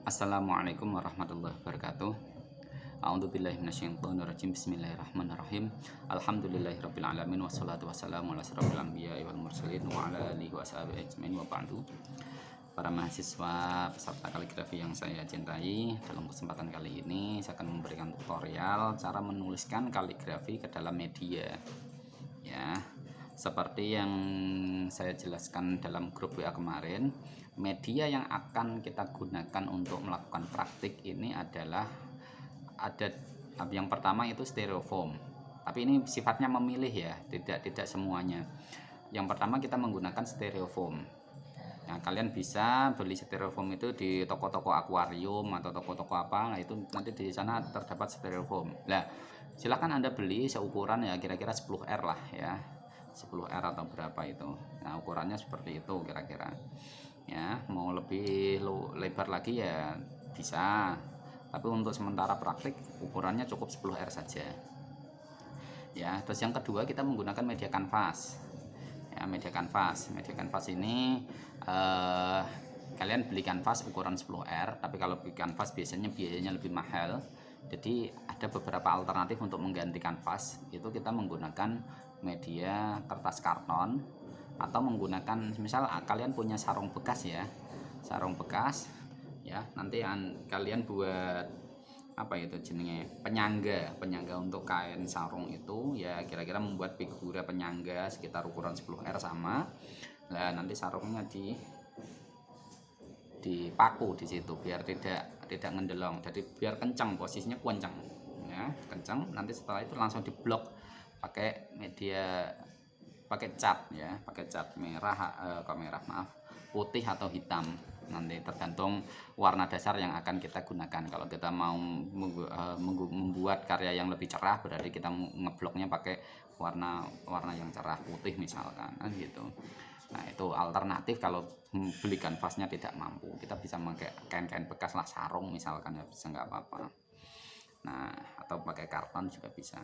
Assalamualaikum warahmatullahi wabarakatuh. A'udzubillahi minasyaitonirrajim. Bismillahirrahmanirrahim. Alhamdulillahirabbil alamin wassalatu wassalamu ala asyrofil anbiya'i wal mursalin wa ala alihi washabihi ajmain wa ba'du. Para mahasiswa peserta kaligrafi yang saya cintai, dalam kesempatan kali ini saya akan memberikan tutorial cara menuliskan kaligrafi ke dalam media. Ya, seperti yang saya jelaskan dalam grup WA kemarin, media yang akan kita gunakan untuk melakukan praktik ini adalah yang pertama itu styrofoam. Tapi ini sifatnya memilih ya, tidak semuanya. Yang pertama kita menggunakan styrofoam. Nah, kalian bisa beli styrofoam itu di toko-toko akuarium atau toko-toko apa. Nah, itu nanti di sana terdapat styrofoam. Nah, silahkan Anda beli seukuran ya kira-kira 10R lah ya. 10R atau berapa itu. Nah, ukurannya seperti itu kira-kira. Ya, mau lebih lebar lagi ya bisa. Tapi untuk sementara praktik ukurannya cukup 10R saja. Ya, terus yang kedua kita menggunakan media kanvas. Ya, media kanvas ini kalian beli kanvas ukuran 10R, tapi kalau beli kanvas biayanya lebih mahal. Jadi ada beberapa alternatif untuk mengganti kanvas. Itu kita menggunakan media kertas karton atau menggunakan misal kalian punya sarung bekas ya. Sarung bekas ya, nanti kalian buat apa itu jenenge penyangga untuk kain sarung itu ya, kira-kira membuat figura penyangga sekitar ukuran 10R sama. Nah, nanti sarungnya dipaku di situ biar tidak ngendelong, jadi biar kencang, posisinya kencang ya, kencang. Nanti setelah itu langsung diblok pakai media, pakai cat ya, pakai cat merah, putih atau hitam. Nanti tergantung warna dasar yang akan kita gunakan. Kalau kita mau membuat karya yang lebih cerah, berarti kita ngebloknya pakai warna yang cerah, putih misalkan gitu. Nah, itu alternatif kalau beli kanvasnya tidak mampu. Kita bisa pakai kain-kain bekas lah, sarung misalkan ya, bisa nggak apa-apa. Nah, atau pakai karton juga bisa.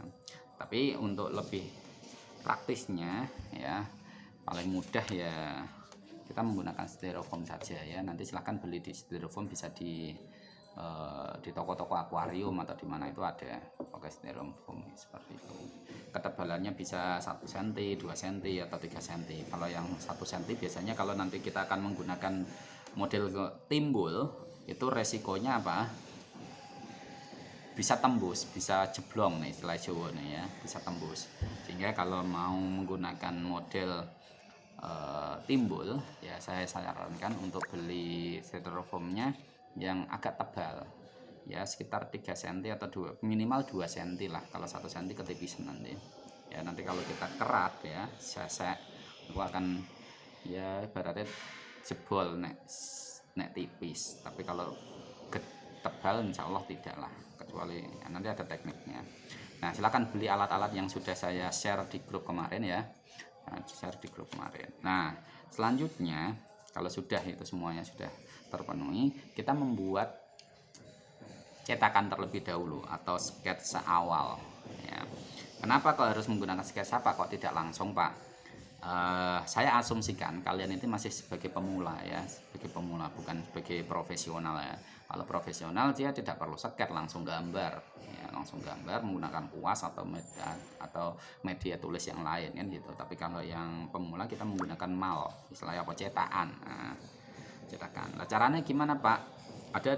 Tapi untuk lebih praktisnya ya, paling mudah ya kita menggunakan styrofoam saja ya. Nanti silahkan beli di styrofoam, bisa di toko-toko akuarium atau di mana itu ada pakai styrofoam seperti itu. Ketebalannya bisa 1 cm, 2 cm atau 3 cm. Kalau yang 1 cm biasanya kalau nanti kita akan menggunakan model timbul, itu resikonya apa? Bisa tembus, bisa jeblong nih istilah Jawa nih ya, bisa tembus. Sehingga kalau mau menggunakan model timbul ya, saya sarankan untuk beli styrofoamnya yang agak tebal ya, sekitar 3 cm atau minimal 2 cm lah. Kalau 1 cm ketipisan nanti ya. Nanti kalau kita kerat ya, sesek, itu akan ya ibaratnya jebol nek tipis. Tapi kalau tebal insya Allah tidak lah, kecuali ya, nanti ada tekniknya. Nah, silakan beli alat-alat yang sudah saya share di grup kemarin ya. Nah, selanjutnya kalau sudah itu semuanya sudah terpenuhi, kita membuat cetakan terlebih dahulu atau sketsa awal ya. Kenapa kok harus menggunakan sketsa, Pak? Kok tidak langsung, Pak? Saya asumsikan kalian itu masih sebagai pemula ya, sebagai pemula, bukan sebagai profesional ya. Kalau profesional dia tidak perlu sket, langsung gambar ya, langsung gambar menggunakan kuas atau media tulis yang lain kan gitu. Tapi kalau yang pemula kita menggunakan mal, istilahnya apa, cetakan. Nah, cetakan. Nah, caranya gimana, Pak? Ada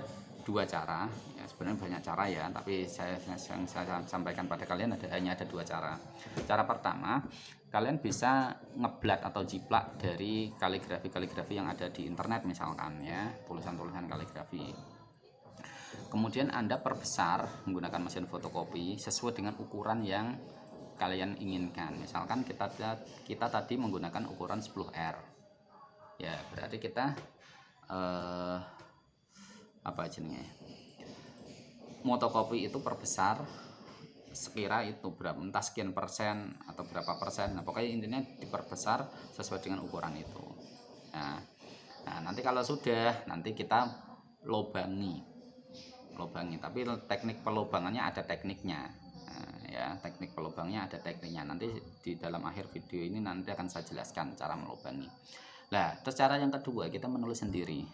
2 cara ya, sebenarnya banyak cara ya, tapi yang saya sampaikan pada kalian hanya ada 2 cara. Cara pertama, kalian bisa ngeblat atau jiplak dari kaligrafi yang ada di internet misalkan ya, tulisan-tulisan kaligrafi. Kemudian Anda perbesar menggunakan mesin fotokopi sesuai dengan ukuran yang kalian inginkan. Misalkan kita tadi menggunakan ukuran 10R ya, berarti kita fotokopi itu perbesar sekira itu berapa, entah sekian persen atau berapa persen. Nah, pokoknya intinya diperbesar sesuai dengan ukuran itu. Nah, nanti kalau sudah, nanti kita lobangi, tapi teknik pelobangannya ada tekniknya. Nah, ya, teknik pelubangnya ada tekniknya. Nanti di dalam akhir video ini nanti akan saya jelaskan cara melubangi. Nah, terus cara yang kedua kita menulis sendiri.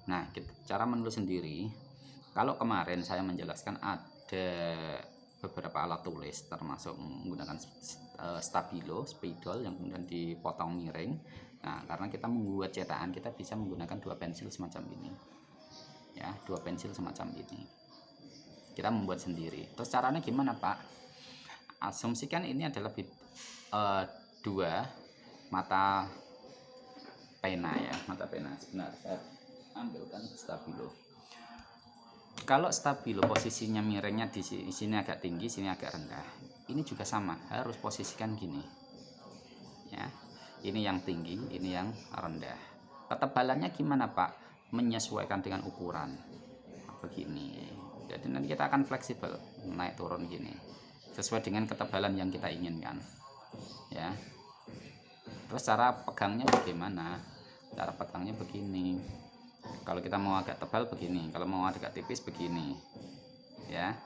Nah, cara menulis sendiri, kalau kemarin saya menjelaskan ada beberapa alat tulis termasuk menggunakan stabilo, spidol yang kemudian dipotong miring. Nah, karena kita membuat cetakan, kita bisa menggunakan dua pensil semacam ini. Ya, dua pensil semacam ini. Kita membuat sendiri. Terus caranya gimana, Pak? Asumsikan ini adalah dua mata pena ya, mata pena. Sebentar, saya ambilkan stabilo. Kalau stabilo posisinya miringnya di sini agak tinggi, sini agak rendah. Ini juga sama, harus posisikan gini. Ya. Ini yang tinggi, ini yang rendah. Ketebalannya gimana, Pak? Menyesuaikan dengan ukuran. Begini. Jadi nanti kita akan fleksibel, naik turun gini. Sesuai dengan ketebalan yang kita inginkan. Ya. Terus cara pegangnya bagaimana? Cara pegangnya begini. Kalau kita mau agak tebal begini, kalau mau agak tipis begini. Ya.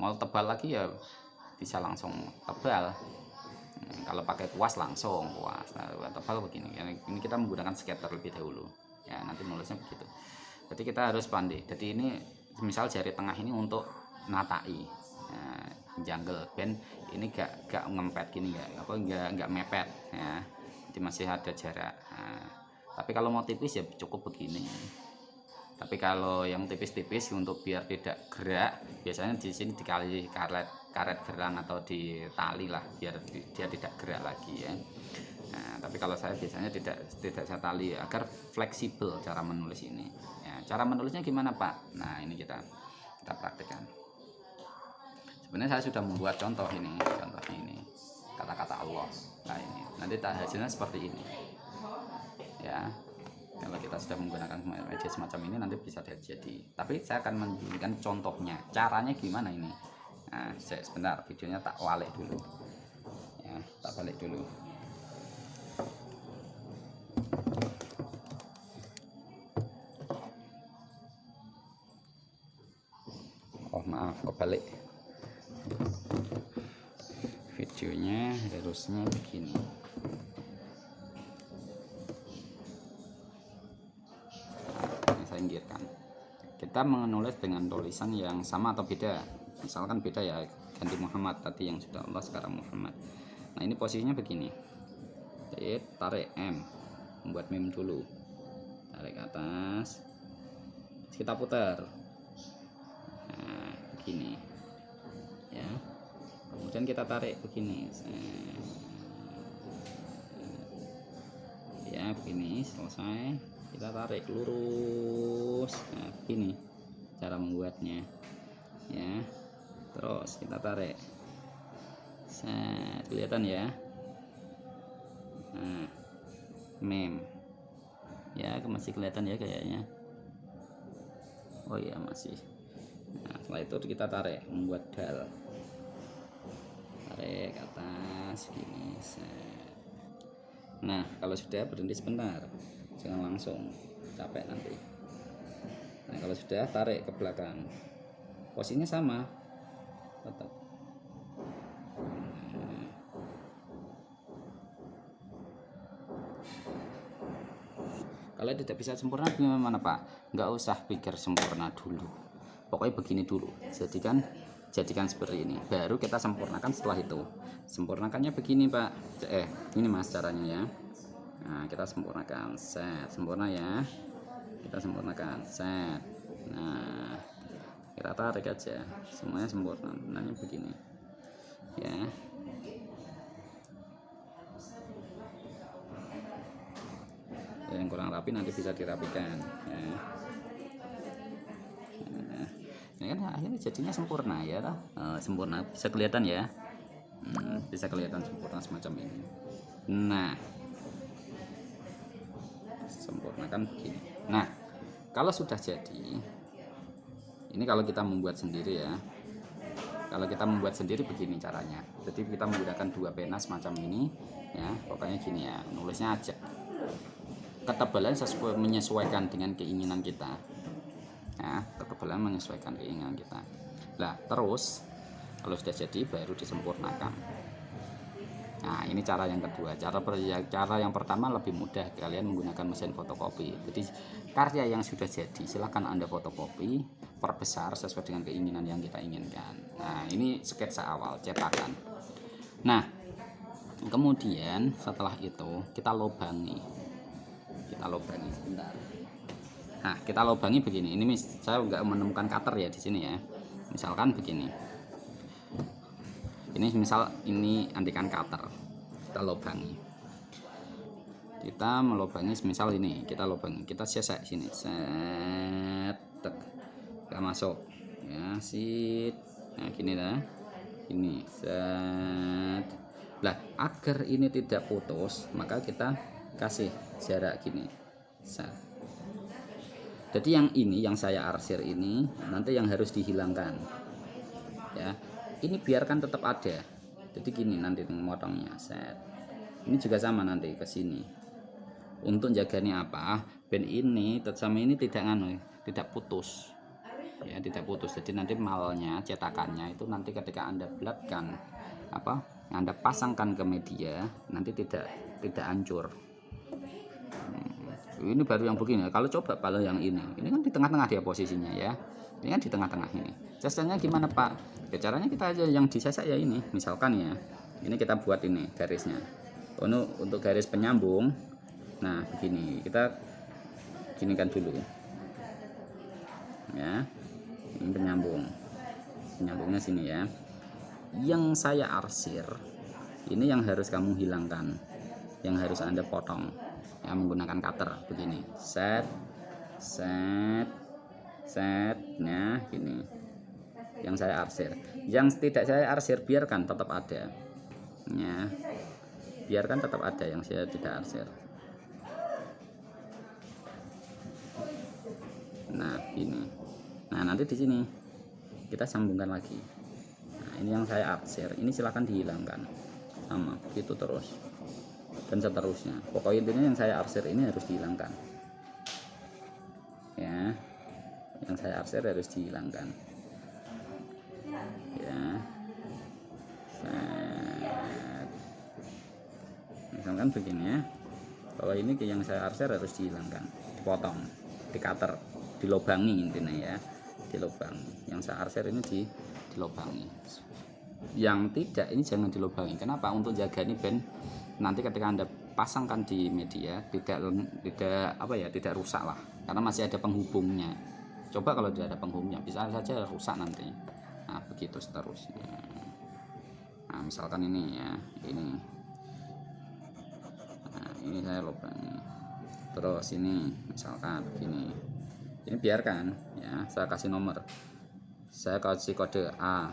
Mau tebal lagi ya bisa langsung tebal. Kalau pakai kuas langsung kuas. Nah, tebal begini. Ini kita menggunakan scatter lebih dahulu. Ya, nanti nulisnya begitu. Jadi kita harus pandai. Jadi ini misal jari tengah ini untuk natai. Nah, jungle band ini gak ngempet gini, gak mepet ya. Jadi masih ada jarak. Nah, tapi kalau mau tipis ya cukup begini. Tapi kalau yang tipis-tipis untuk biar tidak gerak, biasanya di sini dikali karet gerang atau di tali lah biar dia tidak gerak lagi ya. Nah, tapi kalau saya biasanya tidak saya tali agar fleksibel cara menulis ini. Ya, cara menulisnya gimana, Pak? Nah, ini kita praktekkan. Sebenarnya saya sudah membuat contoh ini, contohnya ini kata-kata Allah. Nah, ini nanti hasilnya seperti ini. Ya, kalau kita sudah menggunakan media semacam ini nanti bisa jadi. Tapi saya akan menunjukkan contohnya, caranya gimana ini. Nah, sebentar videonya tak balik dulu. Ya, tak balik dulu. Oh maaf, kebalik. Videonya harusnya begini. Kita menulis dengan tulisan yang sama atau beda, misalkan beda ya, ganti Muhammad tadi yang sudah Allah sekarang Muhammad. Nah, ini posisinya begini. Jadi tarik M, membuat mem dulu, tarik ke atas, kita putar. Nah, begini ya, kemudian kita tarik begini ya, begini selesai, kita tarik lurus. Nah, begini cara membuatnya ya. Terus kita tarik, kelihatan ya. Nah, mem ya, masih kelihatan ya kayaknya. Oh iya masih. Nah, setelah itu kita tarik, membuat dal, tarik ke atas gini. Nah, kalau sudah berhenti sebentar, jangan langsung, capek nanti. Nah, kalau sudah tarik ke belakang, posisinya sama tetap. Nah, kalau tidak bisa sempurna gimana, Pak? Nggak usah pikir sempurna dulu, pokoknya begini dulu, jadikan seperti ini, baru kita sempurnakan. Setelah itu sempurnakannya begini, Pak. Ini Mas caranya ya. Nah, kita sempurnakan, set, sempurna ya, kita sempurnakan, set. Nah, kita tarik aja, semuanya sempurna. Nanya begini ya. Yang kurang rapi nanti bisa dirapikan ya. Nah, ini kan akhirnya jadinya sempurna ya, sempurna, bisa kelihatan ya. Bisa kelihatan sempurna semacam ini. Nah, sempurnakan begini. Nah, kalau sudah jadi, ini kalau kita membuat sendiri ya. Kalau kita membuat sendiri begini caranya. Jadi kita menggunakan dua pena semacam ini ya. Pokoknya gini ya, nulisnya aja. Ketebalan menyesuaikan dengan keinginan kita. Ya, ketebalan menyesuaikan keinginan kita. Nah, terus kalau sudah jadi baru disempurnakan. Nah, ini cara yang kedua. Cara yang pertama lebih mudah, kalian menggunakan mesin fotokopi. Jadi karya yang sudah jadi silahkan Anda fotokopi, perbesar sesuai dengan keinginan yang kita inginkan. Nah, ini sketsa awal cetakan. Nah, kemudian setelah itu kita lobangi sebentar. Nah, kita lobangi begini. Ini saya nggak menemukan cutter ya di sini ya. Misalkan begini. Ini misal ini andikan cutter. Kita lobangi. Kita melobangi misal ini, kita lobangi, kita sesek sini, set, kita masuk, ya, sit, nah gini dah, ini, set, lah agar ini tidak putus, maka kita kasih jarak gini, set. Jadi yang ini, yang saya arsir ini, nanti yang harus dihilangkan, ya, ini biarkan tetap ada, jadi gini nanti motongnya, set, ini juga sama nanti ke sini. Untuk jaganya apa? Ben ini sama ini tidak putus. Ya, tidak putus. Jadi nanti malnya, cetakannya itu nanti ketika Anda bulatkan Anda pasangkan ke media, nanti tidak hancur. Ini baru yang begini. Kalau coba kalau yang ini kan di tengah-tengah dia posisinya ya. Ini kan di tengah-tengah ini. Sesanya gimana, Pak? Ya, caranya kita aja yang disesek ya ini. Misalkan ya. Ini kita buat ini garisnya. Untuk garis penyambung. Nah, begini, kita ginikan dulu ya, ini penyambungnya sini ya. Yang saya arsir ini yang harus kamu hilangkan, yang harus Anda potong ya, menggunakan cutter begini, set, nah gini yang saya arsir. Yang tidak saya arsir biarkan tetap ada ya, biarkan tetap ada yang saya tidak arsir. Nah ini, nah nanti di sini kita sambungkan lagi. Nah ini yang saya arsir, ini silahkan dihilangkan, sama gitu terus dan seterusnya. Pokoknya intinya yang saya arsir ini harus dihilangkan ya, yang saya arsir harus dihilangkan ya. Misalkan begini ya, bahwa ini yang saya arsir harus dihilangkan, dipotong, di cutter, dilobangi intinya ya, dilobangi. Yang saya arsir ini dilobangi. Yang tidak ini jangan dilobangi. Kenapa? Untuk jaga ini ben nanti ketika Anda pasangkan di media tidak rusak lah, karena masih ada penghubungnya. Coba kalau tidak ada penghubungnya bisa saja rusak nanti. Nah begitu seterusnya. Nah misalkan ini ya, ini saya lobangi. Terus ini misalkan begini, ini biarkan ya, saya kasih nomor, saya kasih kode A.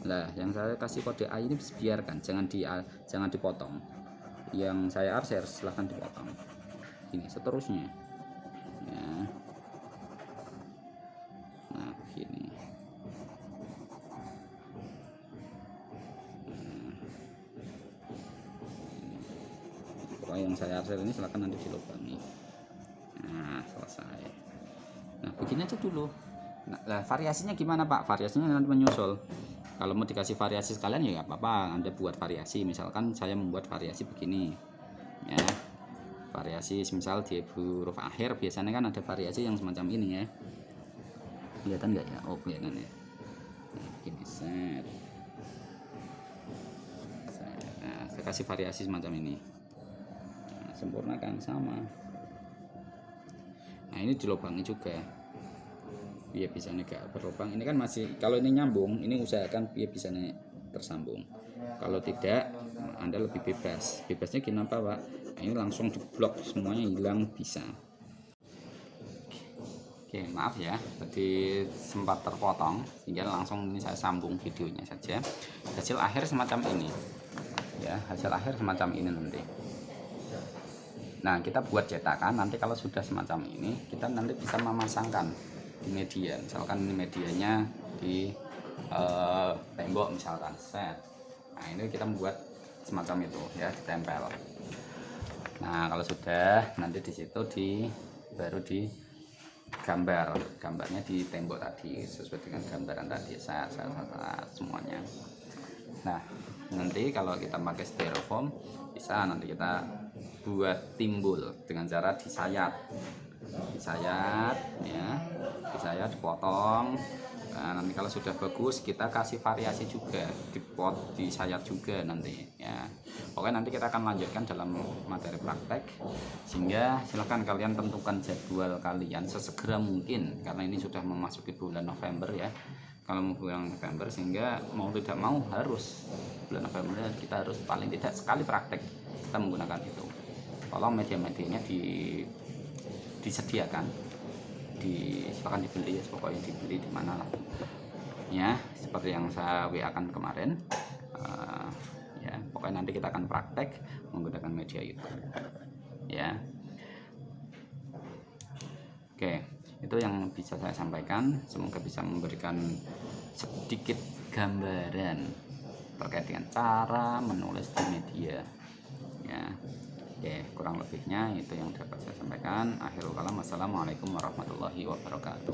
Lah yang saya kasih kode A ini biarkan, jangan dipotong. Yang saya arsir silahkan dipotong. Ini seterusnya ya. Nah begini. Yang saya arsir ini silahkan nanti dilobangi. Nah selesai. Nah begini aja dulu. Nah variasinya gimana Pak? Variasinya nanti menyusul. Kalau mau dikasih variasi sekalian ya nggak apa-apa, Anda buat variasi. Misalkan saya membuat variasi begini ya, variasi misal di huruf akhir biasanya kan ada variasi yang semacam ini ya, kelihatan nggak ya? Oh kelihatan ya. Nah, begini set. Nah, saya kasih variasi semacam ini. Sempurnakan sama. Nah ini dilobangi juga biar bisa gak berlubang. Ini kan masih, kalau ini nyambung ini usahakan biar bisa tersambung. Kalau tidak Anda lebih bebasnya kenapa Pak? Nah, ini langsung diblok semuanya hilang bisa. Oke maaf ya tadi sempat terpotong sehingga langsung ini saya sambung videonya saja. Hasil akhir semacam ini ya, hasil akhir semacam ini nanti. Nah kita buat cetakan, nanti kalau sudah semacam ini kita nanti bisa memasangkan di media. Misalkan ini medianya di tembok misalkan set. Nah ini kita membuat semacam itu ya, ditempel. Nah kalau sudah nanti di situ baru di gambarnya di tembok tadi sesuai dengan gambaran tadi saya semuanya. Nah, nanti kalau kita pakai styrofoam bisa nanti kita buat timbul dengan cara disayat ya, disayat, dipotong. Nah, nanti kalau sudah bagus kita kasih variasi juga, disayat juga nanti ya. Pokoknya nanti kita akan lanjutkan dalam materi praktek, sehingga silakan kalian tentukan jadwal kalian sesegera mungkin karena ini sudah memasuki bulan November ya. Kalau mau bulan November, sehingga mau tidak mau harus bulan November kita harus paling tidak sekali praktek kita menggunakan itu. Tolong media-medianya disediakan, silakan dibeli ya, pokoknya dibeli di mana lah ya, seperti yang saya WA kan kemarin. Ya pokoknya nanti kita akan praktek menggunakan media itu ya. Oke, itu yang bisa saya sampaikan, semoga bisa memberikan sedikit gambaran terkait dengan cara menulis di media ya. Oke, kurang lebihnya itu yang dapat saya sampaikan. Akhirul kalam, wassalamualaikum warahmatullahi wabarakatuh.